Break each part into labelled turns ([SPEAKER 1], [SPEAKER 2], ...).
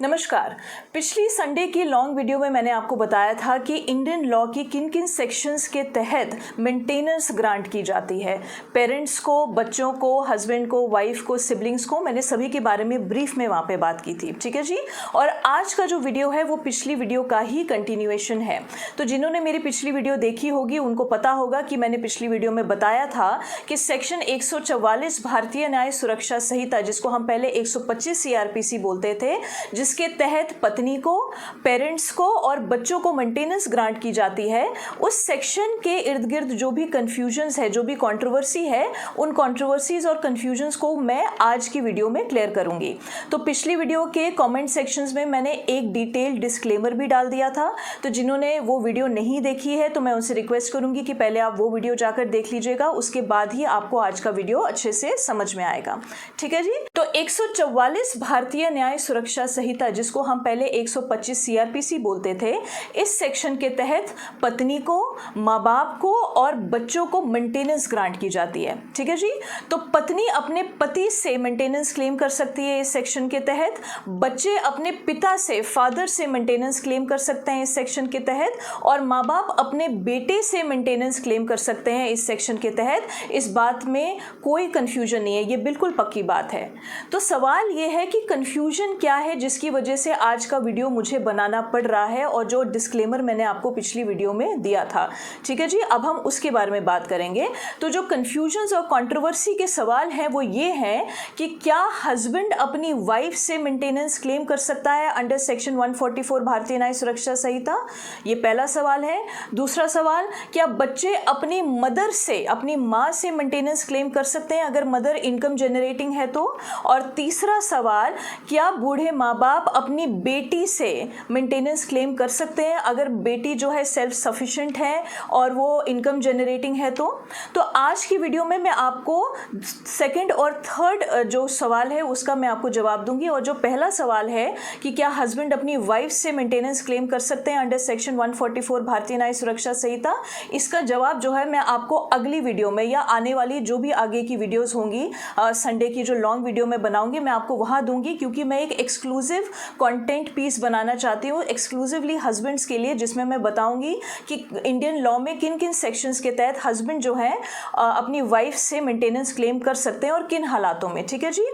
[SPEAKER 1] नमस्कार। पिछली संडे की लॉन्ग वीडियो में मैंने आपको बताया था कि इंडियन लॉ की किन किन सेक्शंस के तहत मेंटेनेंस ग्रांट की जाती है। पेरेंट्स को, बच्चों को, हस्बैंड को, वाइफ को, सिबलिंग्स को, मैंने सभी के बारे में ब्रीफ में वहाँ पे बात की थी। ठीक है जी। और आज का जो वीडियो है वो पिछली वीडियो का ही कंटिन्यूएशन है। तो जिन्होंने मेरी पिछली वीडियो देखी होगी उनको पता होगा कि मैंने पिछली वीडियो में बताया था कि सेक्शन 144 भारतीय न्याय सुरक्षा संहिता, जिसको हम पहले 125 CRPC बोलते थे, जिसके तहत पत्नी को, पेरेंट्स को और बच्चों को मेंटेनेंस ग्रांट की जाती है, उस सेक्शन के इर्द गिर्द जो भी कंफ्यूजन्स है, जो भी कंट्रोवर्सी है, उन कंट्रोवर्सीज और कंफ्यूजन्स को मैं आज की वीडियो में क्लियर करूंगी। तो पिछली वीडियो के कमेंट सेक्शंस में मैंने एक डिटेल डिस्क्लेमर भी डाल दिया था। तो जिन्होंने वो वीडियो नहीं देखी है तो मैं उनसे रिक्वेस्ट करूंगी कि पहले आप वो वीडियो जाकर देख लीजिएगा, उसके बाद ही आपको आज का वीडियो अच्छे से समझ में आएगा। ठीक है जी। तो 144 भारतीय न्याय सुरक्षा संहिता, जिसको हम पहले 125 CRPC बोलते थे, इस सेक्शन के तहत पत्नी को, माँ बाप को और बच्चों को मेंटेनेंस ग्रांट की जाती है। ठीक है जी। तो पत्नी अपने पति से मेंटेनेंस क्लेम कर सकती है इस सेक्शन के तहत, बच्चे अपने पिता से, फादर से मेंटेनेंस क्लेम कर सकते हैं इस सेक्शन के तहत, और माँ बाप अपने बेटे से मेंटेनेंस क्लेम कर सकते हैं इस सेक्शन के तहत। इस बात में कोई कंफ्यूजन नहीं है, ये बिल्कुल पक्की बात है। तो सवाल ये है कि कंफ्यूजन क्या है जिसकी वजह से आज का वीडियो मुझे बनाना पड़ रहा है, और जो डिस्क्लेमर मैंने आपको पिछली वीडियो में दिया था। ठीक है जी। अब हम उसके बारे में बात करेंगे। तो जो कंफ्यूजन्स और कंट्रोवर्सी के सवाल हैं वो ये हैं कि क्या हस्बैंड अपनी वाइफ से मेंटेनेंस क्लेम कर सकता है अंडर सेक्शन 144 भारतीय न्याय सुरक्षा संहिता? ये पहला सवाल है। दूसरा सवाल, क्या बच्चे अपनी मदर से, अपनी माँ से मेंटेनेंस क्लेम कर सकते हैं अगर मदर इनकम जनरेटिंग है तो? और तीसरा सवाल, क्या बूढ़े माँ बाप अपनी बेटी से मेंटेनेंस क्लेम कर सकते हैं अगर बेटी जो है सेल्फ सफिशिएंट है और वो इनकम जनरेटिंग है तो? तो आज की वीडियो में मैं आपको सेकंड और थर्ड जो सवाल है उसका मैं आपको जवाब दूंगी। और जो पहला सवाल है कि क्या हस्बैंड अपनी वाइफ से मेंटेनेंस क्लेम कर सकते हैं अंडर सेक्शन 144 भारतीय न्याय सुरक्षा संहिता, इसका जवाब जो है मैं आपको अगली वीडियो में या आने वाली जो भी आगे की वीडियोस होंगी, संडे की जो लॉन्ग वीडियो में बनाऊंगी, मैं आपको वहां दूंगी, क्योंकि मैं एक एक्सक्लूसिव कंटेंट पीस बनाना चाहती हूँ एक्सक्लूसिवली हस्बैंड्स के लिए, जिसमें मैं बताऊंगी कि इंडियन लॉ में किन किन सेक्शंस के तहत हस्बैंड जो है अपनी वाइफ से मेंटेनेंस क्लेम कर सकते हैं और किन हालातों में। ठीक है जी।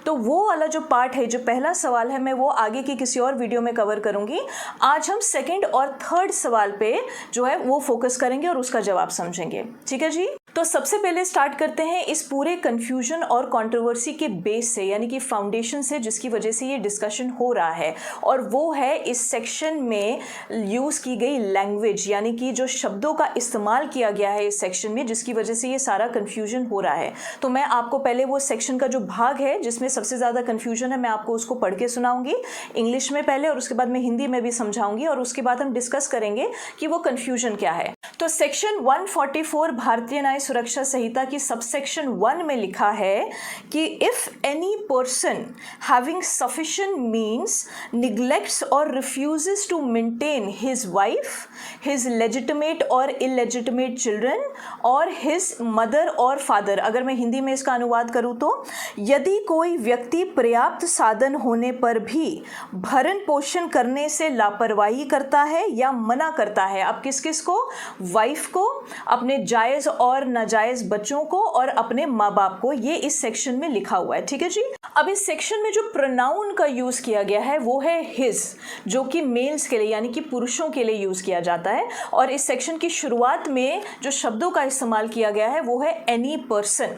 [SPEAKER 1] तो वो वाला जो पार्ट है, जो पहला सवाल है, मैं वो आगे की किसी और वीडियो में कवर करूंगी। आज हम सेकंड और थर्ड सवाल पे जो है वो फोकस करेंगे और उसका जवाब समझेंगे। ठीक है जी। तो सबसे पहले स्टार्ट करते हैं इस पूरे कंफ्यूजन और कंट्रोवर्सी के बेस से, यानी कि फाउंडेशन से, जिसकी वजह से ये डिस्कशन हो रहा है, और वो है इस सेक्शन में यूज की गई लैंग्वेज, यानी कि जो शब्दों का इस्तेमाल किया गया है इस सेक्शन में, जिसकी वजह से ये सारा कंफ्यूजन हो रहा है। तो मैं आपको पहले वो सेक्शन का जो भाग है जिसमें सबसे ज्यादा कंफ्यूजन है, मैं आपको उसको पढ़ के सुनाऊंगी इंग्लिश में पहले, और उसके बाद मैं हिंदी में भी समझाऊंगी, और उसके बाद हम डिस्कस करेंगे कि वो कंफ्यूजन क्या है। तो सेक्शन 144 भारतीय न्याय सुरक्षा संहिता की सबसेक्शन 1 में लिखा है कि if any person having sufficient means neglects और refuses to maintain his wife, his legitimate और इलेजिटिमेट चिल्ड्रन और हिज मदर और फादर, अगर मैं हिंदी में इसका अनुवाद करूं तो, यदि कोई व्यक्ति पर्याप्त साधन होने पर भी भरण पोषण करने से लापरवाही करता है या मना करता है, अब किस किस को? वाइफ को, अपने जायज और नाजायज बच्चों को और अपने माँ बाप को। ये इस सेक्शन में लिखा हुआ है। ठीक है जी। अब इस सेक्शन में जो प्रोनाउन का यूज किया गया है वो है हिज, जो कि मेल्स के लिए यानी कि पुरुषों के लिए यूज किया जाता है, और इस सेक्शन की शुरुआत में जो शब्दों का इस्तेमाल किया गया है वो है एनी पर्सन।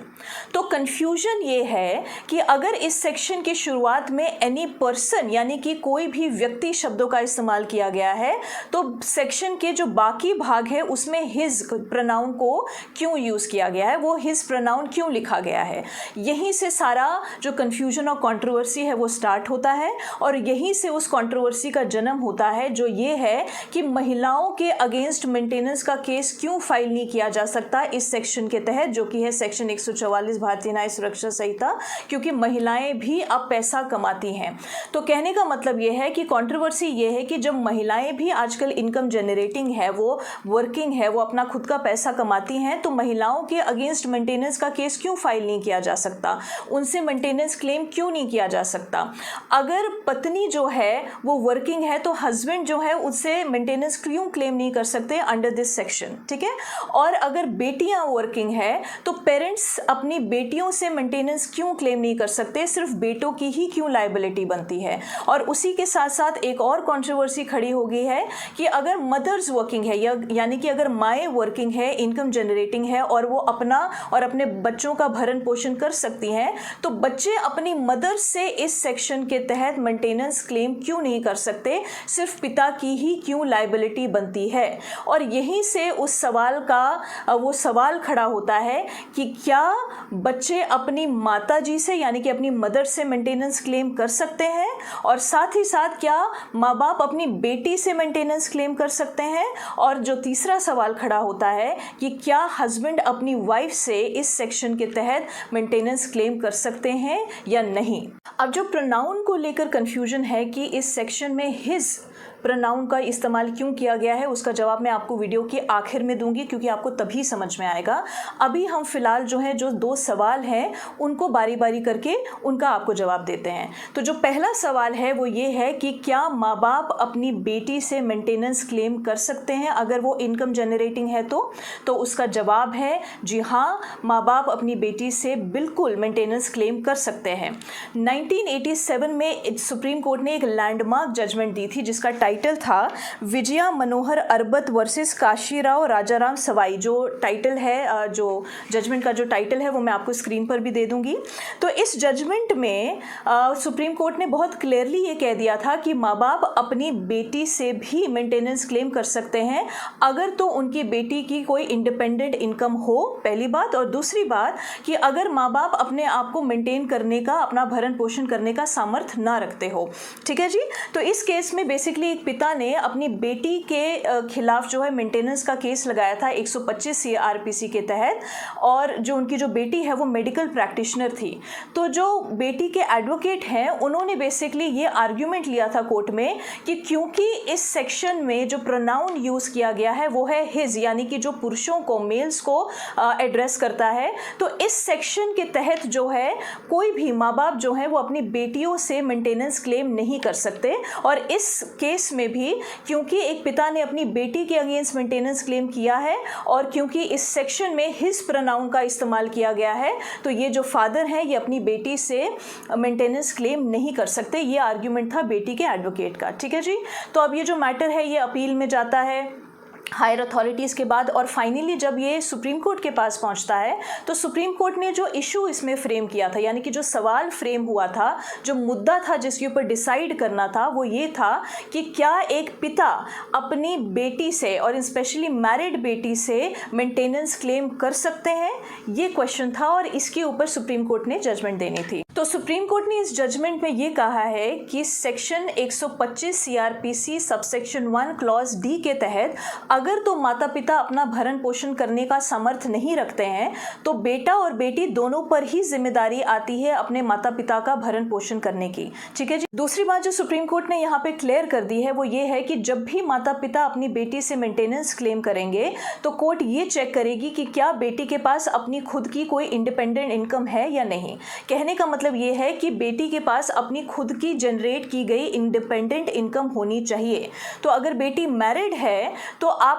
[SPEAKER 1] तो कंफ्यूजन ये है कि अगर इस सेक्शन की शुरुआत में एनी पर्सन यानी कि कोई भी व्यक्ति शब्दों का इस्तेमाल किया गया है, तो सेक्शन के जो बाकी भाग है उसमें हिज प्रोनाउन को क्यों यूज किया गया है, वो हिज प्रोनाउन क्यों लिखा गया है? यहीं से सारा जो कंफ्यूजन और कंट्रोवर्सी है वो स्टार्ट होता है, और यहीं से उस कंट्रोवर्सी का जन्म होता है जो ये है कि महिलाओं के अगेंस्ट मेंटेनेंस का केस क्यों फाइल नहीं किया जा सकता इस सेक्शन के तहत, जो कि है सेक्शन 144 भारतीय न्याय सुरक्षा संहिता, क्योंकि महिलाएं भी अब पैसा कमाती हैं। तो कहने का मतलब ये है कि कंट्रोवर्सी ये है कि जब महिलाएं भी आजकल इनकम जनरेटिंग है, वो वर्किंग वर्किंग है, वो अपना खुद का पैसा कमाती हैं, तो महिलाओं के अगेंस्ट मेंटेनेंस का केस क्यों फाइल नहीं किया जा सकता, उनसे मेंटेनेंस क्लेम क्यों नहीं किया जा सकता। अगर पत्नी जो है वो वर्किंग है तो हस्बैंड जो है उससे मेंटेनेंस क्यों क्लेम नहीं कर सकते अंडर दिस सेक्शन, ठीक है। और अगर बेटियां वर्किंग है तो पेरेंट्स अपनी बेटियों से मेंटेनेंस क्यों क्लेम नहीं कर सकते, सिर्फ बेटों की ही क्यों लायबिलिटी बनती है। और उसी के साथ साथ एक और कंट्रोवर्सी खड़ी हो गई है कि अगर मदर्स वर्किंग है, यानी कि अगर माएँ वर्किंग है, इनकम जनरेटिंग है और वो अपना और अपने बच्चों का भरण पोषण कर सकती हैं, तो बच्चे अपनी मदर से इस सेक्शन के तहत मेंटेनेंस क्लेम क्यों नहीं कर सकते, सिर्फ पिता की ही क्यों लायबिलिटी बनती है। और यहीं से उस सवाल का वो सवाल खड़ा होता है कि क्या बच्चे अपनी माताजी से यानी कि अपनी मदर से मेंटेनेंस क्लेम कर सकते हैं, और साथ ही साथ क्या माँ बाप अपनी बेटी से मेंटेनेंस क्लेम कर सकते हैं। और जो तीसरा सवाल खड़ा होता है कि क्या हस्बैंड अपनी वाइफ से इस सेक्शन के तहत मेंटेनेंस क्लेम कर सकते हैं या नहीं। अब जो प्रोनाउन को लेकर कंफ्यूजन है कि इस सेक्शन में हिज प्रोनाउन का इस्तेमाल क्यों किया गया है, उसका जवाब मैं आपको वीडियो के आखिर में दूंगी, क्योंकि आपको तभी समझ में आएगा। अभी हम फिलहाल जो दो सवाल हैं उनको बारी बारी करके उनका आपको जवाब देते हैं। तो जो पहला सवाल है वो ये है कि क्या माँ बाप अपनी बेटी से मेंटेनेंस क्लेम कर सकते हैं अगर वो इनकम जनरेटिंग है तो उसका जवाब है जी हाँ, माँ बाप अपनी बेटी से बिल्कुल मेंटेनेंस क्लेम कर सकते हैं। 1987 में सुप्रीम कोर्ट ने एक लैंडमार्क जजमेंट दी थी जिसका टाइटल था विजया मनोहर अरबत वर्सेस काशीराव राजाराम सवाई। जो टाइटल है, जो जजमेंट का जो टाइटल है वो मैं आपको स्क्रीन पर भी दे दूंगी। तो इस जजमेंट में सुप्रीम कोर्ट ने बहुत क्लियरली ये कह दिया था कि माँ बाप अपनी बेटी से भी मेंटेनेंस क्लेम कर सकते हैं अगर तो उनकी बेटी की कोई इंडिपेंडेंट इनकम हो, पहली बात, और दूसरी बात कि अगर माँ बाप अपने आप को मेंटेन करने का, अपना भरण पोषण करने का सामर्थ्य ना रखते हो, ठीक है जी। तो इस केस में बेसिकली एक पिता ने अपनी बेटी के खिलाफ जो है मेंटेनेंस का केस लगाया था 125 CRPC के तहत, और जो उनकी जो बेटी है वो मेडिकल प्रैक्टिशनर थी। तो जो बेटी के एडवोकेट हैं उन्होंने बेसिकली ये आर्ग्यूमेंट लिया था कोर्ट में कि क्योंकि इस सेक्शन में जो प्रोनाउन यूज किया गया है वो है हिज, यानी कि जो पुरुषों को, मेल्स को एड्रेस करता है, तो इस सेक्शन के तहत जो है कोई भी माँ बाप जो है वो अपनी बेटियों से मेंटेनेंस क्लेम नहीं कर सकते। और इस केस में भी क्योंकि एक पिता ने अपनी बेटी के अगेंस्ट मेंटेनेंस क्लेम किया है और क्योंकि इस सेक्शन में हिज प्रोनाउन का इस्तेमाल किया गया है, तो ये जो फादर हैं ये अपनी बेटी से मेंटेनेंस क्लेम नहीं कर सकते। ये आर्ग्यूमेंट था बेटी के एडवोकेट का, ठीक है जी। तो अब ये जो मैटर है ये अपील में जाता है हायर अथॉरिटीज़ के बाद, और फाइनली जब ये सुप्रीम कोर्ट के पास पहुंचता है तो सुप्रीम कोर्ट ने जो इशू इसमें फ्रेम किया था, यानी कि जो सवाल फ्रेम हुआ था, जो मुद्दा था जिसके ऊपर डिसाइड करना था, वो ये था कि क्या एक पिता अपनी बेटी से और स्पेशली मैरिड बेटी से मेंटेनेंस क्लेम कर सकते हैं, ये क्वेश्चन था और इसके ऊपर सुप्रीम कोर्ट ने जजमेंट देनी थी। तो सुप्रीम कोर्ट ने इस जजमेंट में ये कहा है कि section 125 CRPC subsection 1 clause D के तहत अगर तो माता पिता अपना भरण पोषण करने का सामर्थ्य नहीं रखते हैं तो बेटा और बेटी दोनों पर ही जिम्मेदारी आती है अपने माता पिता का भरण पोषण करने की, ठीक है जी। दूसरी बात जो सुप्रीम कोर्ट ने यहाँ पे क्लियर कर दी है वो ये है कि जब भी माता पिता अपनी बेटी से मेंटेनेंस क्लेम करेंगे तो कोर्ट ये चेक करेगी कि क्या बेटी के पास अपनी खुद की कोई इंडिपेंडेंट इनकम है या नहीं। कहने का मतलब ये है कि बेटी के पास अपनी खुद की जनरेट की गई इंडिपेंडेंट इनकम होनी चाहिए। तो अगर बेटी मैरिड है तो आप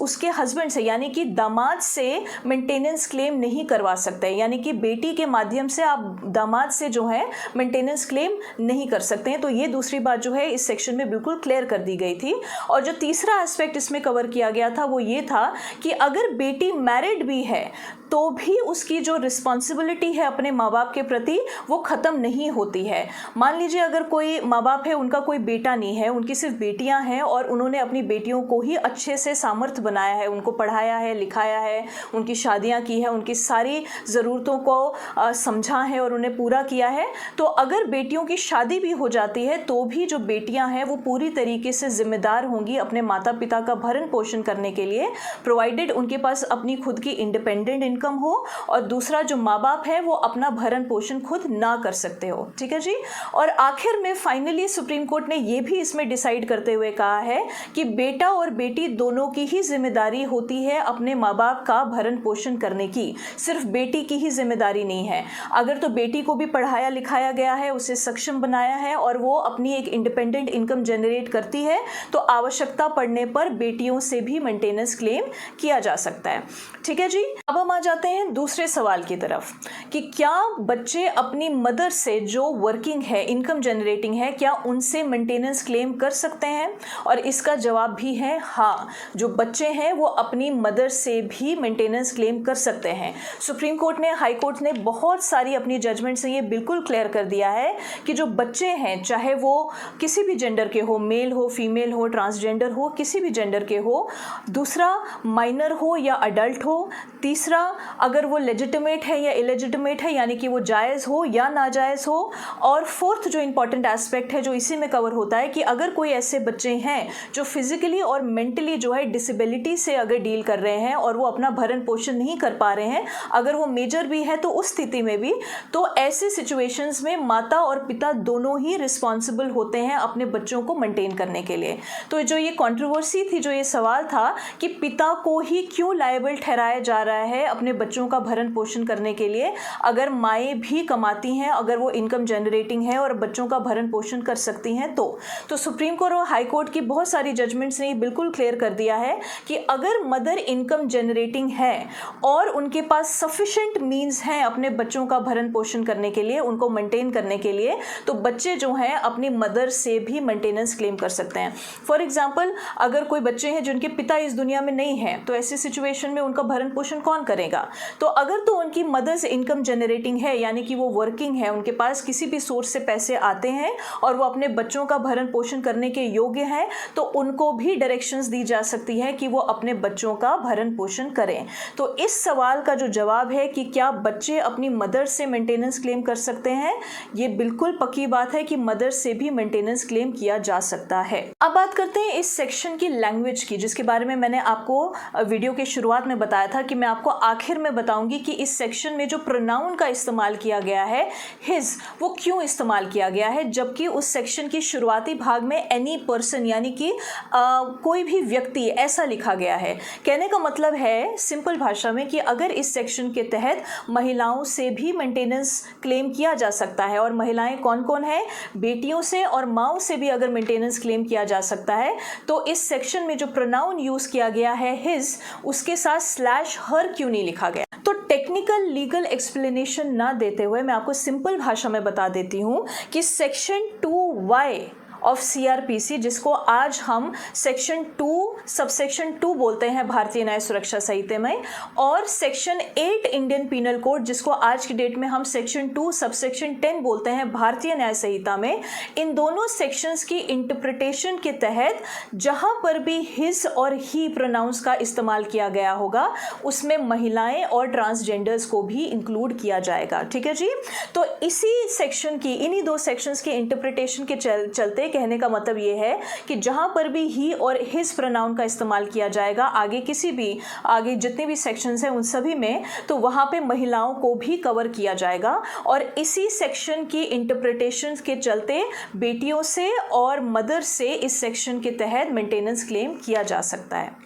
[SPEAKER 1] उसके हस्बैंड से यानी कि दामाद से मेंटेनेंस क्लेम नहीं करवा सकते, यानी कि बेटी के माध्यम से आप दामाद से जो है मेंटेनेंस क्लेम नहीं कर सकते हैं। तो ये दूसरी बात जो है इस सेक्शन में बिल्कुल क्लियर कर दी गई थी। और जो तीसरा एस्पेक्ट इसमें कवर किया गया था वो ये था कि अगर बेटी मैरिड भी है तो भी उसकी जो रिस्पॉन्सिबिलिटी है अपने माँ बाप के प्रति वो ख़त्म नहीं होती है। मान लीजिए अगर कोई माँ बाप है, उनका कोई बेटा नहीं है, उनकी सिर्फ बेटियां हैं और उन्होंने अपनी बेटियों को ही अच्छे से सामर्थ्य बनाया है, उनको पढ़ाया है, लिखाया है, उनकी शादियां की है, उनकी सारी ज़रूरतों को समझा है और उन्हें पूरा किया है। तो अगर बेटियों की शादी भी हो जाती है तो भी जो बेटियाँ हैं वो पूरी तरीके से जिम्मेदार होंगी अपने माता पिता का भरण पोषण करने के लिए, प्रोवाइडेड उनके पास अपनी खुद की इंडिपेंडेंट इनकम हो और दूसरा जो माँ बाप है वो अपना भरण पोषण खुद ना कर सकते हो। ठीक है जी। और आखिर में फाइनली सुप्रीम कोर्ट ने ये भी इसमें डिसाइड करते हुए कहा है कि बेटा और बेटी दोनों की ही जिम्मेदारी होती है अपने माँ बाप का भरण पोषण करने की, सिर्फ बेटी की ही जिम्मेदारी नहीं है। अगर तो बेटी को भी पढ़ाया लिखाया गया है, उसे सक्षम बनाया है और वो अपनी एक इंडिपेंडेंट इनकम जनरेट करती है, तो आवश्यकता पड़ने पर बेटियों से भी मेंटेनेंस क्लेम किया जा सकता है। ठीक है जी। अब हम आ जाते हैं दूसरे सवाल की तरफ कि क्या बच्चे अपनी मदर से जो वर्किंग है, इनकम जनरेटिंग है, क्या उनसे मेंटेनेंस क्लेम कर सकते हैं? और इसका जवाब भी है हाँ, जो बच्चे हैं वो अपनी मदर से भी मेंटेनेंस क्लेम कर सकते हैं। सुप्रीम कोर्ट ने, हाई कोर्ट ने बहुत सारी अपनी जजमेंट से ये बिल्कुल क्लियर कर दिया है कि जो बच्चे हैं, चाहे वो किसी भी जेंडर के हो, मेल हो, फीमेल हो, ट्रांसजेंडर हो, किसी भी जेंडर के हो, दूसरा माइनर हो या अडल्ट हो, तीसरा अगर वो लेजिटिमेट है या इलेजिटिमेट है, यानी कि वो जायज़ हो या नाजायज़ हो, और फोर्थ जो इंपॉर्टेंट एस्पेक्ट है जो इसी में कवर होता है कि अगर कोई ऐसे बच्चे हैं जो फिजिकली और मेंटली जो है डिसेबिलिटी से अगर डील कर रहे हैं और वो अपना भरण पोषण नहीं कर पा रहे हैं, अगर वो मेजर भी है तो उस स्थिति में भी, तो ऐसे सिचुएशंस में माता और पिता दोनों ही रिस्पॉन्सिबल होते हैं अपने बच्चों को मेंटेन करने के लिए। तो जो ये कंट्रोवर्सी थी, जो ये सवाल था कि पिता को ही क्यों लायबल ठहराया जा रहा है अपने बच्चों का भरण पोषण करने के लिए, अगर माएँ भी कमाती हैं, अगर वो इनकम जनरेटिंग है और बच्चों का भरण पोषण कर सकती हैं, तो सुप्रीम कोर्ट और हाई कोर्ट की बहुत सारी जजमेंट्स ने बिल्कुल क्लियर कर दिया है कि अगर मदर इनकम जनरेटिंग है और उनके पास सफिशिएंट मींस हैं अपने बच्चों का भरण पोषण करने के लिए, उनको मेंटेन करने के लिए, तो बच्चे जो हैं अपनी मदर से भी मेंटेनेंस क्लेम कर सकते हैं। फॉर एग्जाम्पल, अगर कोई बच्चे हैं जिनके पिता इस दुनिया में नहीं है, तो ऐसी सिचुएशन में उनका भरण पोषण कौन करेगा? तो अगर तो उनकी मदर्स इनकम जनरेटिंग है, यानी कि वो वर्किंग है, उनके पास किसी भी सोर्स से पैसे आते हैं और वो अपने बच्चों का भरण पोषण करने के योग्य हैं, तो उनको भी डायरेक्शंस दी जा सकती है कि वो अपने बच्चों का भरण पोषण करें। तो इस सवाल का जो जवाब है कि क्या बच्चे अपनी मदर से मेंटेनेंस क्लेम कर सकते हैं, ये बिल्कुल पक्की बात है कि मदर से भी मेंटेनेंस क्लेम किया जा सकता है। अब बात करते हैं इस सेक्शन की लैंग्वेज की, जिसके बारे में मैंने आपको वीडियो के शुरुआत में बताया था कि मैं आपको आखिर में बताऊंगी कि इस सेक्शन में जो प्रोनाउन का इस्तेमाल किया गया है, हिज, वो क्यों इस्तेमाल किया गया है, जबकि उस सेक्शन की शुरुआती भाग में एनी पर्सन, यानी कि कोई भी व्यक्ति, ऐसा लिखा गया है। कहने का मतलब है सिंपल भाषा में कि अगर इस सेक्शन के तहत महिलाओं से भी मेंटेनेंस क्लेम किया जा सकता है, और महिलाएं कौन कौन है, बेटियों से और माँओं से भी अगर मेंटेनेंस क्लेम किया जा सकता है, तो इस सेक्शन में जो प्रोनाउन यूज किया गया है हिज, उसके साथ स्लैश हर क्यों नहीं लिखा गया? तो टेक्निकल लीगल एक्सप्लेनेशन ना देते हुए मैं आपको सिंपल भाषा में बता देती हूँ कि सेक्शन 2Y ऑफ CRPC, जिसको आज हम सेक्शन 2 सबसेक्शन 2 बोलते हैं भारतीय न्याय सुरक्षा संहिता में, और सेक्शन 8 इंडियन पीनल कोड, जिसको आज की डेट में हम सेक्शन 2 सबसेक्शन 10 बोलते हैं भारतीय न्याय संहिता में, इन दोनों सेक्शंस की इंटरप्रिटेशन के तहत जहां पर भी हिज और ही प्रोनाउंस का इस्तेमाल किया गया होगा, उसमें महिलाएं और ट्रांसजेंडर्स को भी इंक्लूड किया जाएगा। ठीक है जी। तो इसी सेक्शन की, इन्हीं दो सेक्शंस की इंटरप्रिटेशन के चलते कहने का मतलब ये है कि जहां पर भी ही और हिज प्रोनाउन का इस्तेमाल किया जाएगा, आगे जितने भी सेक्शंस हैं उन सभी में, तो वहां पे महिलाओं को भी कवर किया जाएगा। और इसी सेक्शन की इंटरप्रिटेशन के चलते बेटियों से और मदर से इस सेक्शन के तहत मेंटेनेंस क्लेम किया जा सकता है।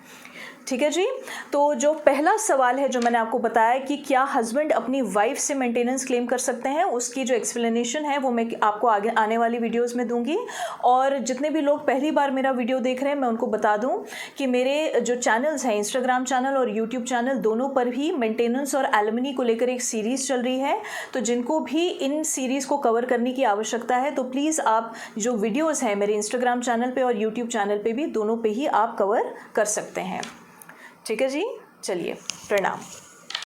[SPEAKER 1] ठीक है जी। तो जो पहला सवाल है जो मैंने आपको बताया कि क्या हस्बैंड अपनी वाइफ से मेंटेनेंस क्लेम कर सकते हैं, उसकी जो एक्सप्लेनेशन है वो मैं आपको आगे आने वाली वीडियोस में दूंगी। और जितने भी लोग पहली बार मेरा वीडियो देख रहे हैं, मैं उनको बता दूं कि मेरे जो चैनल्स हैं, इंस्टाग्राम चैनल और यूट्यूब चैनल, दोनों पर भी मेंटेनेंस और एलिमनी को लेकर एक सीरीज़ चल रही है। तो जिनको भी इन सीरीज़ को कवर करने की आवश्यकता है, तो प्लीज़ आप जो वीडियोज़ हैं मेरे इंस्टाग्राम चैनल पर और यूट्यूब चैनल पर भी, दोनों पर ही आप कवर कर सकते हैं। ठीक है जी। चलिए, प्रणाम।